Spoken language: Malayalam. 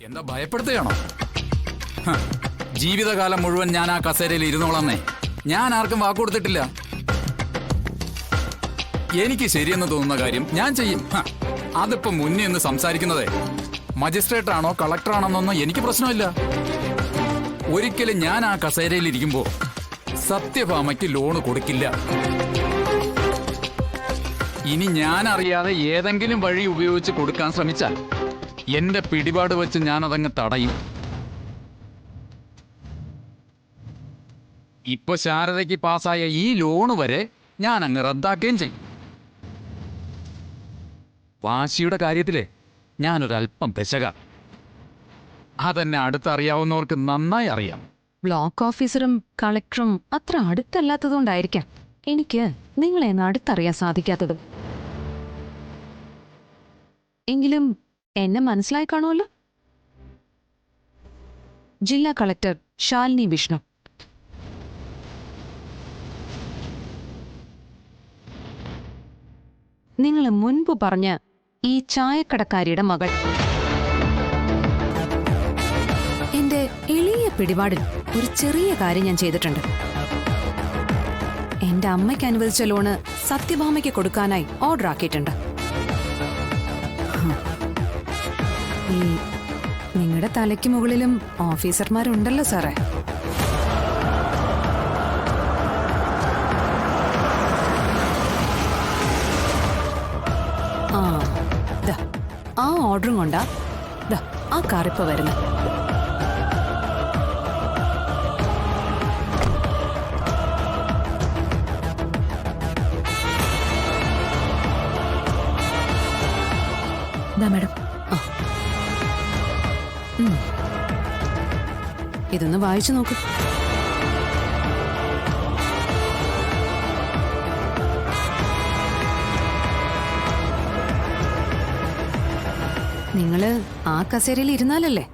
എന്താ ഭയപ്പെടുത്തുകയാണോ? ജീവിതകാലം മുഴുവൻ ഞാൻ ആ കസേരയിൽ ഇരുന്നോളന്നേ. ഞാൻ ആർക്കും വാക്കുകൊടുത്തിട്ടില്ല. എനിക്ക് ശരിയെന്ന് തോന്നുന്ന കാര്യം ഞാൻ ചെയ്യും. അതിപ്പോ മുന്നേ എന്ന് സംസാരിക്കുന്നതേ മജിസ്ട്രേറ്റ് ആണോ കളക്ടറാണെന്നൊന്നും എനിക്ക് പ്രശ്നമില്ല. ഒരിക്കലും ഞാൻ ആ കസേരയിൽ ഇരിക്കുമ്പോ സത്യഭാമയ്ക്ക് ലോണ് കൊടുക്കില്ല. ഇനി ഞാൻ അറിയാതെ ഏതെങ്കിലും വഴി ഉപയോഗിച്ച് കൊടുക്കാൻ ശ്രമിച്ചാൽ എന്റെ പിടിപാട് വെച്ച് ഞാൻ അതങ്ങ് തടയും. ഇപ്പൊ ശാരദയ്ക്ക് പാസ്സായ ഈ ലോണ് വരെ ഞാൻ അങ്ങ് റദ്ദാക്കുകയും ചെയ്യും. വാശിയുടെ കാര്യത്തിലെ ഞാനൊരല്പം പെശക. അതെന്നെ അടുത്തറിയാവുന്നവർക്ക് നന്നായി അറിയാം. ബ്ലോക്ക് ഓഫീസറും കളക്ടറും അത്ര അടുത്തല്ലാത്തതുകൊണ്ടായിരിക്കാം എനിക്ക് നിങ്ങളെ അടുത്തറിയാൻ സാധിക്കാത്തത്. എങ്കിലും എന്നെ മനസ്സിലായി കാണുമല്ലോ. ജില്ലാ കളക്ടർ ശാലിനി വിഷ്ണു. നിങ്ങൾ മുൻപ് പറഞ്ഞ ഈ ചായക്കടക്കാരിയുടെ മകൾ. എന്റെ എളിയ പിടിപാടിൽ ഒരു ചെറിയ കാര്യം ഞാൻ ചെയ്തിട്ടുണ്ട്. എന്റെ അമ്മയ്ക്ക് അനുവദിച്ച ലോണ് സത്യഭാമയ്ക്ക് കൊടുക്കാനായി ഓർഡർ ആക്കിയിട്ടുണ്ട്. ഈ നിങ്ങളുടെ തലയ്ക്ക് മുകളിലും ഓഫീസർമാരുണ്ടല്ലോ സാറേ. ആ ഓർഡറും കൊണ്ടാ ആ കാറിപ്പ വരുന്നത്. മാഡം, ഇതൊന്ന് വായിച്ചു നോക്കൂ. നിങ്ങള് ആ കസേരയിൽ ഇരുന്നാലല്ലേ